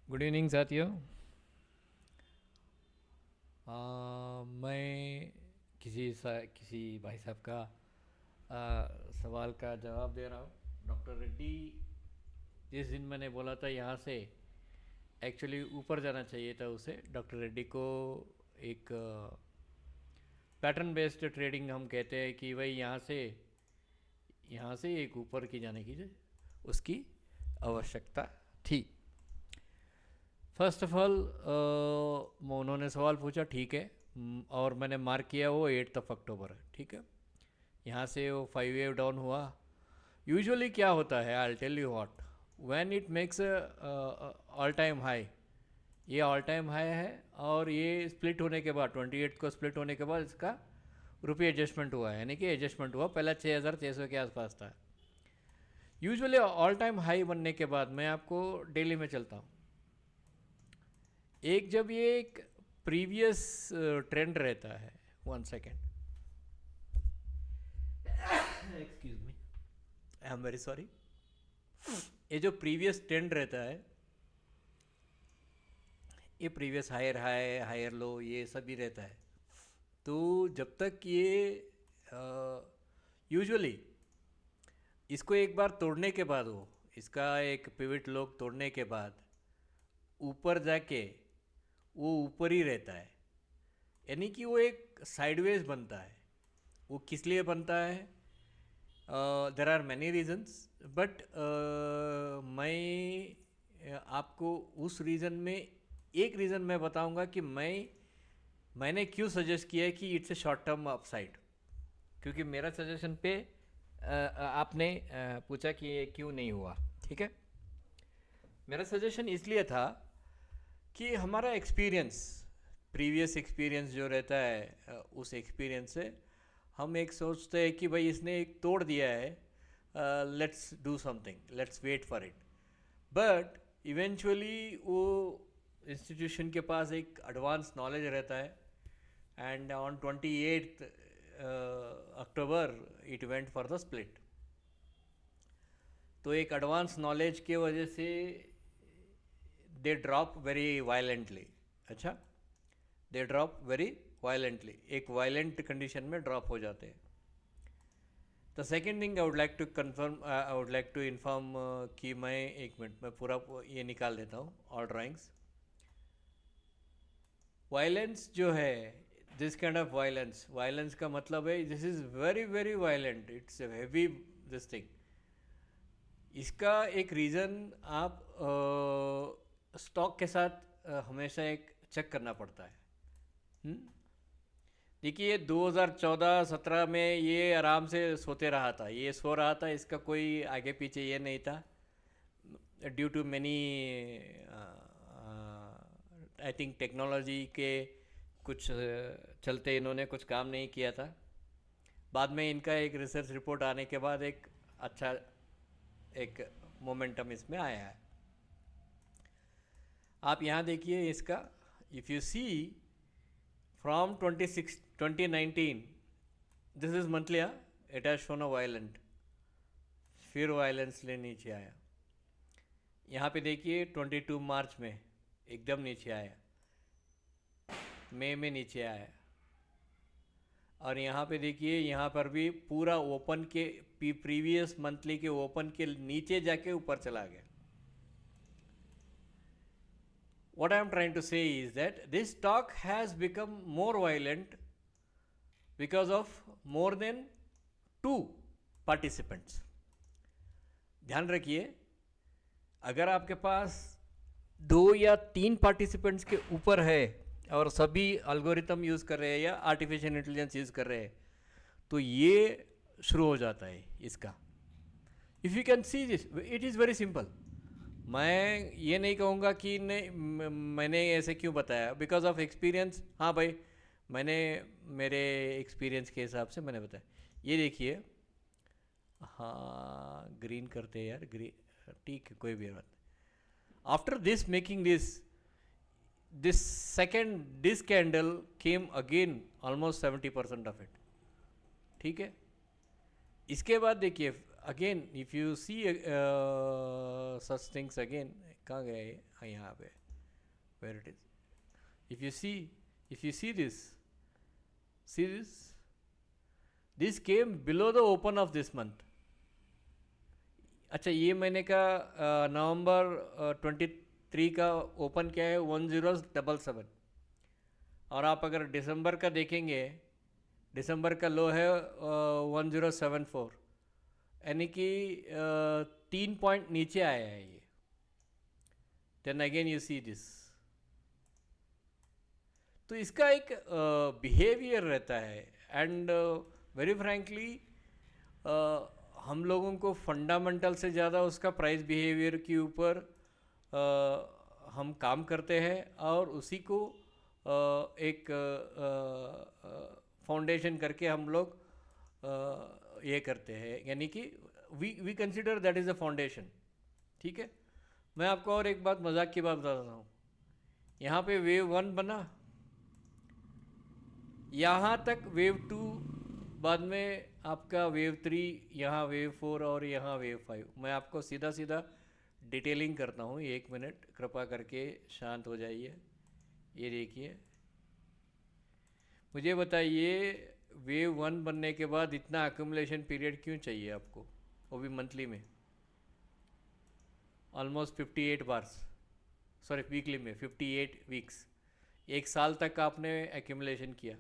Good evening साथियों। मैं किसी भाई साहब का सवाल का जवाब दे रहा हूँ। डॉक्टर रेड्डी, जिस दिन मैंने बोला था यहाँ से एक्चुअली ऊपर जाना चाहिए था उसे, डॉक्टर रेड्डी को एक पैटर्न बेस्ड ट्रेडिंग हम कहते हैं कि भाई यहाँ से एक ऊपर की जाने की उसकी आवश्यकता थी। फर्स्ट ऑफ ऑल उन्होंने सवाल पूछा, ठीक है, और मैंने मार्क किया वो 8 अक्टूबर है, ठीक है। यहाँ से वो 5 वेव डाउन हुआ। यूजुअली क्या होता है, I tell you what, when it makes all time high, ये ऑल टाइम हाई है, और ये स्प्लिट होने के बाद 28 को स्प्लिट होने के बाद इसका रुपये एडजस्टमेंट हुआ है, यानी कि एडजस्टमेंट हुआ, पहला 6,600 के आसपास था। यूजुअली ऑल टाइम हाई बनने के बाद मैं आपको डेली में चलता हूँ। एक जब ये एक प्रीवियस ट्रेंड रहता है, 1 second, excuse me, I am very sorry. ये जो प्रीवियस ट्रेंड रहता है, ये previous higher high higher low ये सब ही रहता है। तो जब तक ये यूजुअली इसको एक बार तोड़ने के बाद, वो इसका एक पिवट लो तोड़ने के बाद ऊपर जाके वो ऊपर ही रहता है, यानी कि वो एक साइडवेज बनता है। वो किस लिए बनता है? There are many reasons, but मैं आपको उस रीज़न में एक रीज़न मैं बताऊंगा कि मैंने क्यों सजेस्ट किया है कि it's a short term upside. क्योंकि मेरा सजेशन पे आपने पूछा कि ये क्यों नहीं हुआ, ठीक है। मेरा सजेशन इसलिए था कि हमारा एक्सपीरियंस, प्रीवियस एक्सपीरियंस जो रहता है, उस एक्सपीरियंस से हम एक सोचते हैं कि भाई इसने एक तोड़ दिया है, let's do something, let's wait for it. But eventually वो इंस्टीट्यूशन के पास एक एडवांस नॉलेज रहता है, and on 28 October it went for the split. तो एक एडवांस नॉलेज के वजह से दे ड्रॉप वेरी वायलेंटली। अच्छा, दे ड्रॉप वेरी वायलेंटली, एक वायलेंट कंडीशन में ड्रॉप हो जाते हैं। The second thing I would like to confirm, I would like to inform कि मैं एक मिनट में पूरा ये निकाल देता हूँ ऑल ड्राइंग्स। वायलेंस जो है, दिस काइंड ऑफ वायलेंस का मतलब है this is very very violent, it's a heavy this thing. इसका एक रीज़न आप स्टॉक के साथ हमेशा एक चेक करना पड़ता है। देखिए 2014-17 में ये आराम से सोते रहा था, ये सो रहा था, इसका कोई आगे पीछे ये नहीं था, due to many I think technology के कुछ चलते इन्होंने कुछ काम नहीं किया था। बाद में इनका एक रिसर्च रिपोर्ट आने के बाद एक अच्छा एक मोमेंटम इसमें आया है। आप यहाँ देखिए इसका, if you see from 2019, this is monthly, it has shown a violent, फिर वायलेंस ले नीचे आया। यहाँ पे देखिए 22 मार्च में एकदम नीचे आया, मई में नीचे आया, और यहाँ पे देखिए यहाँ पर भी पूरा ओपन के प्रीवियस मंथली के ओपन के नीचे जाके ऊपर चला गया। What I am trying to say is that this stock has become more violent because of more than 2 participants. ध्यान रखिए, अगर आपके पास 2 या 3 पार्टिसिपेंट्स के ऊपर है और सभी अल्गोरिथम यूज़ कर रहे हैं या आर्टिफिशियल इंटेलिजेंस यूज़ कर रहे हैं, तो ये शुरू हो जाता है इसका। If you can see this, it is very simple. मैं ये नहीं कहूँगा कि नहीं मैंने ऐसे क्यों बताया, बिकॉज ऑफ एक्सपीरियंस। हाँ भाई, मैंने मेरे एक्सपीरियंस के हिसाब से मैंने बताया। ये देखिए, हाँ ग्रीन करते हैं यार, ग्रीन ठीक है, कोई भी बात नहीं। After this making this second this candle came again almost 70% of it, ठीक है। इसके बाद देखिए again if you see such things again, कहाँ गए ये? हाँ, यहाँ पे, where it is, if you see, if you see this came below the open of this month. अच्छा, ये महीने का नवंबर 23 का ओपन क्या है? 1077. और आप अगर दिसंबर का देखेंगे, दिसंबर का लो है 1074, यानी कि 3 पॉइंट नीचे आया है ये. Then again you see this. तो इसका एक बिहेवियर रहता है. एंड वेरी फ्रैंकली हम लोगों को फंडामेंटल से ज़्यादा उसका प्राइस बिहेवियर के ऊपर हम काम करते हैं, और उसी को एक फाउंडेशन करके हम लोग ये करते हैं, यानी कि we consider that is a foundation. ठीक है. मैं आपको और एक बात, मजाक की बात बता रहा हूँ. यहाँ पे वेव 1 बना, यहाँ तक वेव 2, बाद में आपका वेव 3, यहाँ वेव 4 और यहाँ वेव 5. मैं आपको सीधा सीधा डिटेलिंग करता हूँ. 1 मिनट कृपा करके शांत हो जाइए. ये देखिए, मुझे बताइए, वेव 1 बनने के बाद इतना अक्यूमुलेशन पीरियड क्यों चाहिए आपको, वो भी मंथली में? ऑलमोस्ट 58 बार्स, सॉरी वीकली में 58 वीक्स. 1 साल तक आपने एक्यूमुलेशन किया.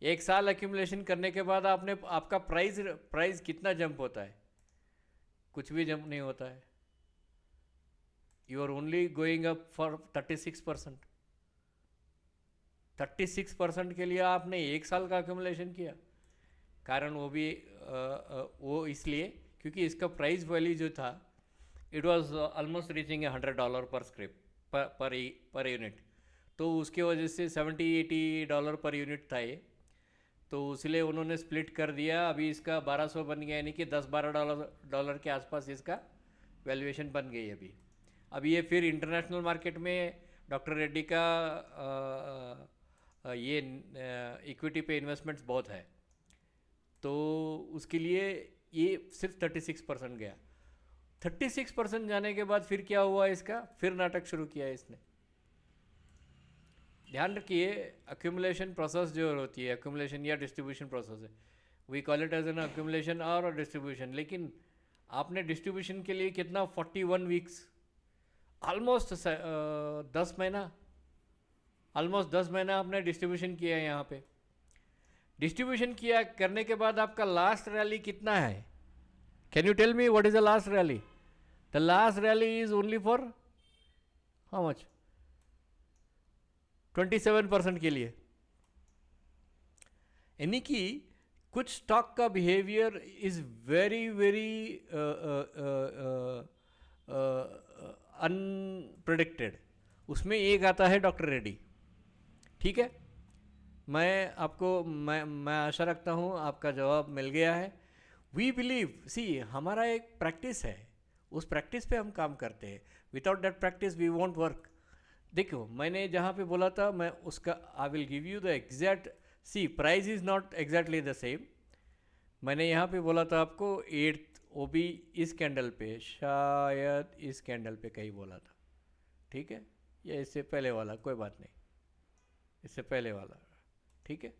1 साल एक्यूमुलेशन करने के बाद आपने, आपका प्राइस कितना जंप होता है? कुछ भी जंप नहीं होता है. You are only going up for 36%. 36% के लिए आपने 1 साल का एक्यूमुलेशन किया. कारण वो भी वो इसलिए क्योंकि इसका प्राइस वैल्यू जो था, इट वाज ऑलमोस्ट रीचिंग $100 पर स्क्रिप पर यूनिट. तो उसके वजह से $70-80 पर यूनिट था ये. तो इसलिए उन्होंने स्प्लिट कर दिया. अभी इसका 1200 बन गया, यानी कि $10-12 के आसपास इसका वैल्यूएशन बन गई अभी ये फिर इंटरनेशनल मार्केट में डॉक्टर रेड्डी का ये इक्विटी पे इन्वेस्टमेंट्स बहुत है, तो उसके लिए ये सिर्फ 36% गया. 36% जाने के बाद फिर क्या हुआ इसका? फिर नाटक शुरू किया इसने. ध्यान रखिए, अक्यूमुलेशन प्रोसेस जो होती है, अक्यूमुलेशन या डिस्ट्रीब्यूशन प्रोसेस है, we call it as an accumulation और डिस्ट्रीब्यूशन. लेकिन आपने डिस्ट्रीब्यूशन के लिए कितना, 41 वीक्स, ऑलमोस्ट 10 महीना, ऑलमोस्ट 10 महीना आपने डिस्ट्रीब्यूशन किया है. यहाँ पे डिस्ट्रीब्यूशन किया करने के बाद आपका लास्ट रैली कितना है? Can you tell me what is the last rally? The last rally is only for how much? 27% के लिए. यानी कि कुछ स्टॉक का behaviour is very very unpredicted. उसमें एक आता है डॉक्टर रेड्डी. ठीक है. मैं आपको, मैं आशा रखता हूँ आपका जवाब मिल गया है. वी बिलीव, सी हमारा एक प्रैक्टिस है, उस प्रैक्टिस पे हम काम करते हैं. Without that practice we won't work. देखो, मैंने जहाँ पे बोला था, मैं उसका I will give you the exact. See price is not exactly the same. मैंने यहाँ पे बोला था आपको 8th, वो भी इस कैंडल पे, शायद इस कैंडल पे कहीं बोला था. ठीक है, या इससे पहले वाला, कोई बात नहीं, इससे पहले वाला. ठीक है,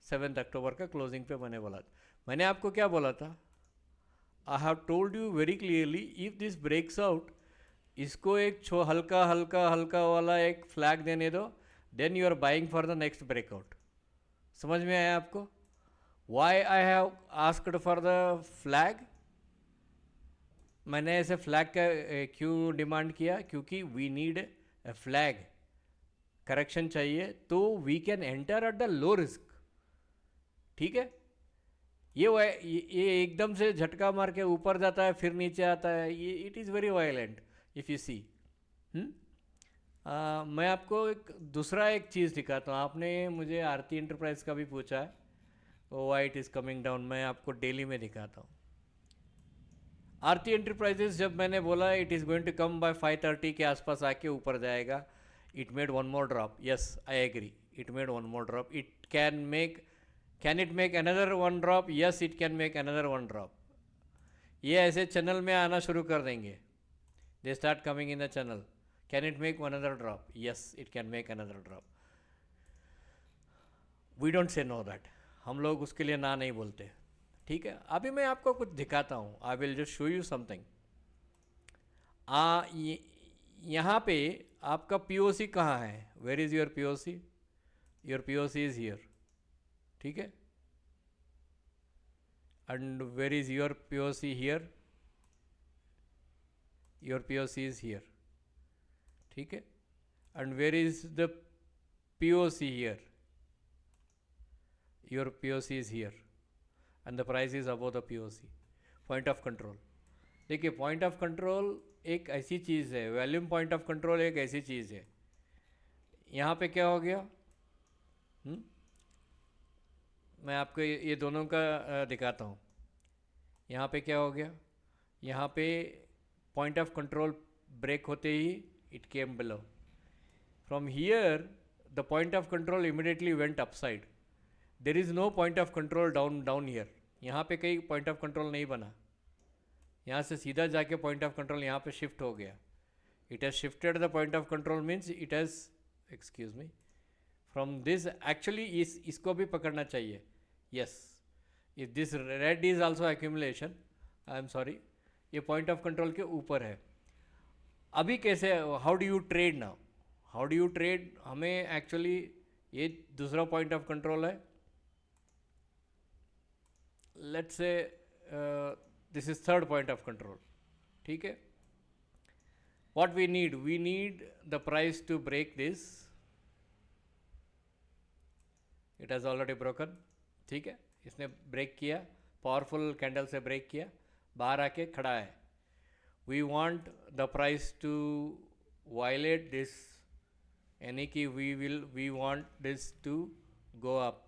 7 अक्टूबर का क्लोजिंग पे मैंने बोला था. मैंने आपको क्या बोला था? I have told you very clearly, if this breaks out, इसको एक हल्का हल्का हल्का वाला एक फ्लैग देने दो, then you are buying for the next breakout. समझ में आया आपको? Why I have asked for the flag? मैंने ऐसे फ्लैग का क्यों डिमांड किया? क्योंकि we need a flag. Correction चाहिए तो we can enter at the low risk. ठीक है. ये एकदम से झटका मार के ऊपर जाता है फिर नीचे आता है, ये it is very violent if you see. मैं आपको एक दूसरा एक चीज़ दिखाता हूँ. आपने मुझे आरती इंटरप्राइज का भी पूछा है, why it is coming down. मैं आपको डेली में दिखाता हूँ. आरती एंटरप्राइजेस, जब मैंने बोला it is going to come by 5:30 के आसपास आके ऊपर जाएगा, it made one more drop. Yes, I agree, it made one more drop. Can it make another one drop? Yes, it can make another one drop. ये ऐसे channel में आना शुरू कर देंगे. They start coming in the channel. Can it make another drop? Yes, it can make another drop. We don't say no that. हम लोग उसके लिए ना नहीं बोलते. ठीक है, अभी मैं आपको कुछ दिखाता हूँ. I will just show you something. यहाँ पे आपका पीओसी कहाँ है? Where is your POC? Your POC is here. ठीक है, and where is your POC? Here. Your POC is here. ठीक है, and where is the POC? Here. Your POC is here and the price is above the POC. Point of control. देखिए, point of control एक ऐसी चीज़ है, volume point of control एक ऐसी चीज़ है. यहाँ पे क्या हो गया? मैं आपको ये दोनों का दिखाता हूँ. यहाँ पे क्या हो गया? यहाँ पे पॉइंट ऑफ कंट्रोल ब्रेक होते ही it came below. From here the point of control immediately went upside. There is no point of control down here. यहाँ पे कहीं पॉइंट ऑफ कंट्रोल नहीं बना. यहाँ से सीधा जाके पॉइंट ऑफ कंट्रोल यहाँ पे शिफ्ट हो गया. It has shifted the point of control means it has, excuse me, from this actually इसको भी पकड़ना चाहिए. Yes, if this red is also accumulation, I am sorry, ये पॉइंट ऑफ कंट्रोल के ऊपर है. अभी कैसे, how do you trade now? How do you trade? हमें एक्चुअली ये दूसरा पॉइंट ऑफ कंट्रोल है. Let's say this is third point of control. ठीक है, what we need the price to break this. It has already broken. ठीक है, इसने break किया, पावरफुल कैंडल से ब्रेक किया, बाहर आके खड़ा है. We want the price to violate this, यानी कि we want this to go up.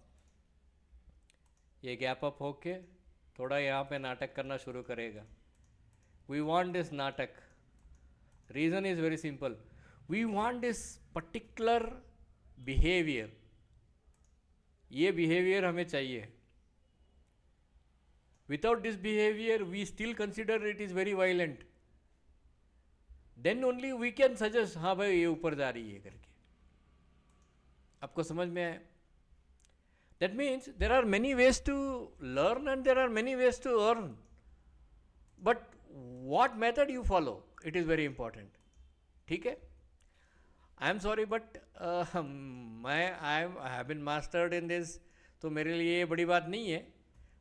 ये गैप अप होके थोड़ा यहाँ पे नाटक करना शुरू करेगा. We want this नाटक. Reason is very simple. We want this particular behavior. ये behavior हमें चाहिए. Without this behavior, we still consider it is very violent. Then only we can suggest, हाँ भाई ये ऊपर जा रही है करके. आपको समझ में आया? That means there are many ways to learn and there are many ways to earn. But what method you follow, it is very important. ठीक है, I am sorry but I have been mastered in this, तो मेरे लिए ये बड़ी बात नहीं है.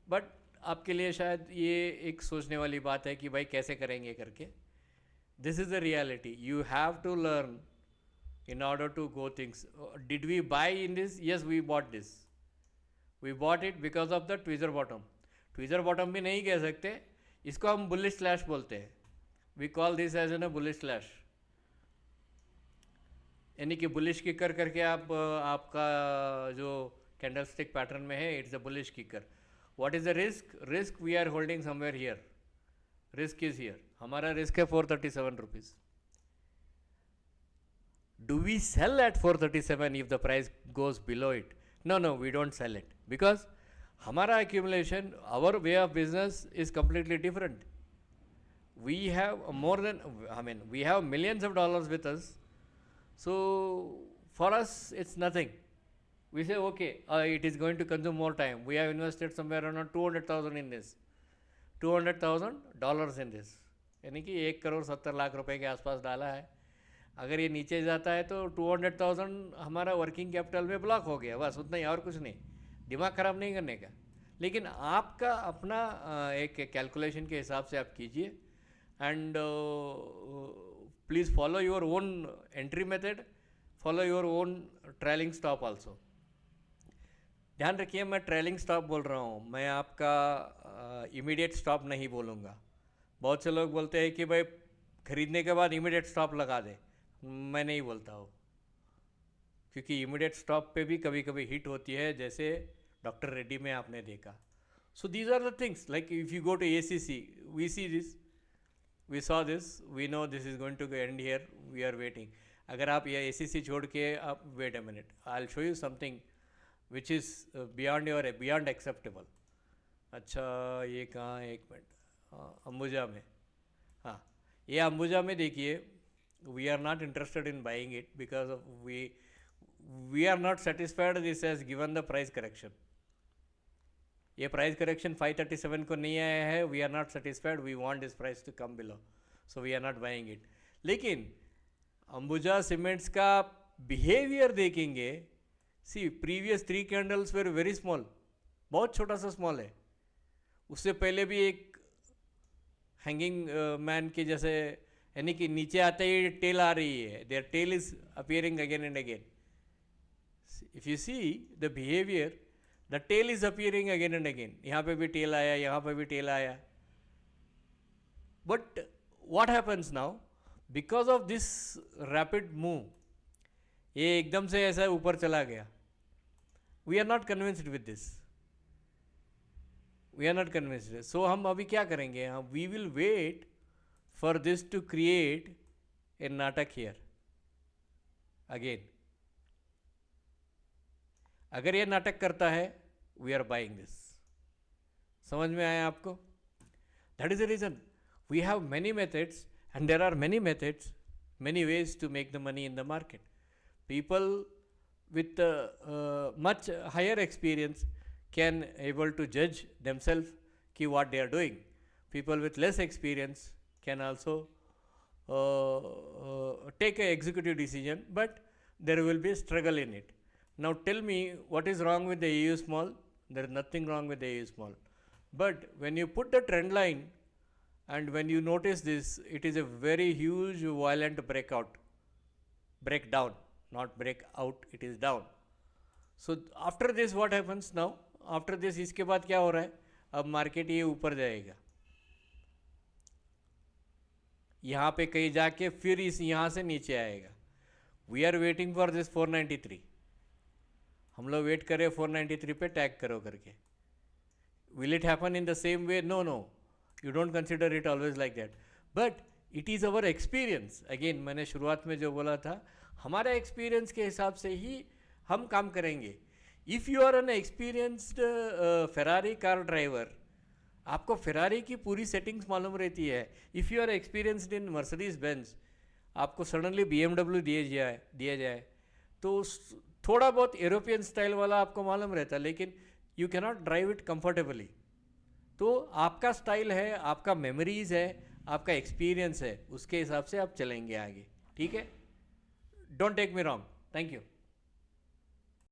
बट आपके लिए शायद ये एक सोचने वाली बात है कि भाई कैसे करेंगे करके. This is the reality. You have to learn in order to go things. Did we buy in this? Yes, we bought this. We bought it because of the tweezer bottom. Tweezer bottom भी नहीं कह सकते, इसको हम bullish slash बोलते हैं. We call this as an a bullish slash. यानी कि बुलिश किकर करके आप आपका जो कैंडल स्टिक पैटर्न में है, it's a bullish kicker. What is the risk? Risk we are holding somewhere here. Risk is here. हमारा रिस्क है 437 rupees. Do we sell at 437 if the price goes below it? No no, we don't sell it because हमारा accumulation, our way of business is completely different. We have more than, I mean, we have millions of dollars with us. So for us, it's nothing. We say, okay, it is going to consume more time. We have invested somewhere around 200,000 in this. $200,000 in this. यानी कि 1,70,00,000 रुपए के आसपास डाला है. अगर ये नीचे जाता है तो 200,000 हमारा वर्किंग कैपिटल में ब्लॉक हो गया, बस उतना ही, और कुछ नहीं. दिमाग ख़राब नहीं करने का. लेकिन आपका अपना एक कैलकुलेशन के हिसाब से आप कीजिए. And please follow your own entry method, follow your own trailing stop also. ध्यान रखिए, मैं ट्रेलिंग स्टॉप बोल रहा हूँ, मैं आपका इमीडिएट स्टॉप नहीं बोलूँगा. बहुत से लोग बोलते हैं कि भाई ख़रीदने के बाद इमीडिएट स्टॉप लगा दे. मैं नहीं बोलता हूँ, क्योंकि इमीडिएट स्टॉप पे भी कभी कभी हिट होती है, जैसे डॉक्टर रेड्डी में आपने देखा. So these are the things. Like if you go to ACC, we see this, we saw this, we know this is going to end here, we are waiting. अगर आप ये ACC छोड़ के आप wait a minute, I will show you something which is beyond acceptable. अच्छा, ये कहाँ, एक मिनट, अंबुजा में, हाँ ये अंबुजा में देखिए, we are not interested in buying it because of we are not satisfied this has given the price correction. ये प्राइस करेक्शन 537 को नहीं आया है, we are not satisfied, we want this price to come below, so we are not buying it. लेकिन Ambuja cements का behaviour देखेंगे, see previous 3 candles were very small, बहुत छोटा सा स्मॉल है. उससे पहले भी एक हैंगिंग मैन के जैसे, यानी कि नीचे आते ही टेल आ रही है, there tail is appearing again and again. If you see the behaviour, the tail is appearing again and again. यहाँ पे भी टेल आया, यहाँ पे भी टेल आया. But what happens now, because of this rapid move, ये एकदम से ऐसा ऊपर चला गया. We are not convinced with this, we are not convinced. So हम अभी क्या करेंगे, हम we will wait for this to create a नाटक हियर अगेन. अगर ये नाटक करता है, वी आर बाइंग दिस. समझ में आया आपको? That is the reason we have many methods, and there are many methods, many ways to make the money in the market. People with much higher experience can able to judge themselves ki what they are doing. People with less experience can also take a executive decision, but there will be struggle in it. Now tell me what is wrong with the AU small? There is nothing wrong with the AU small. But when you put the trend line and when you notice this, it is a very huge violent breakdown. Not break out, it is down. So after this what happens now? After this इसके बाद क्या हो रहा है? अब market ये ऊपर जाएगा, यहाँ पे कहीं जाके फिर इस यहाँ से नीचे आएगा. We are waiting for this 493. हम लोग वेट करें 493 पे टैग करो करके. Will it happen in the same way? No no, you don't consider it always like that. But it is our experience. Again मैंने शुरुआत में जो बोला था, हमारे एक्सपीरियंस के हिसाब से ही हम काम करेंगे. If you are an experienced Ferrari car driver, आपको फेरारी की पूरी सेटिंग्स मालूम रहती है. If you are experienced in Mercedes Benz, आपको सडनली BMW दिया जाए तो थोड़ा बहुत यूरोपियन स्टाइल वाला आपको मालूम रहता है, लेकिन you cannot drive it comfortably. तो आपका स्टाइल है, आपका मेमोरीज है, आपका एक्सपीरियंस है, उसके हिसाब से आप चलेंगे आगे. ठीक है? Don't take me wrong. Thank you.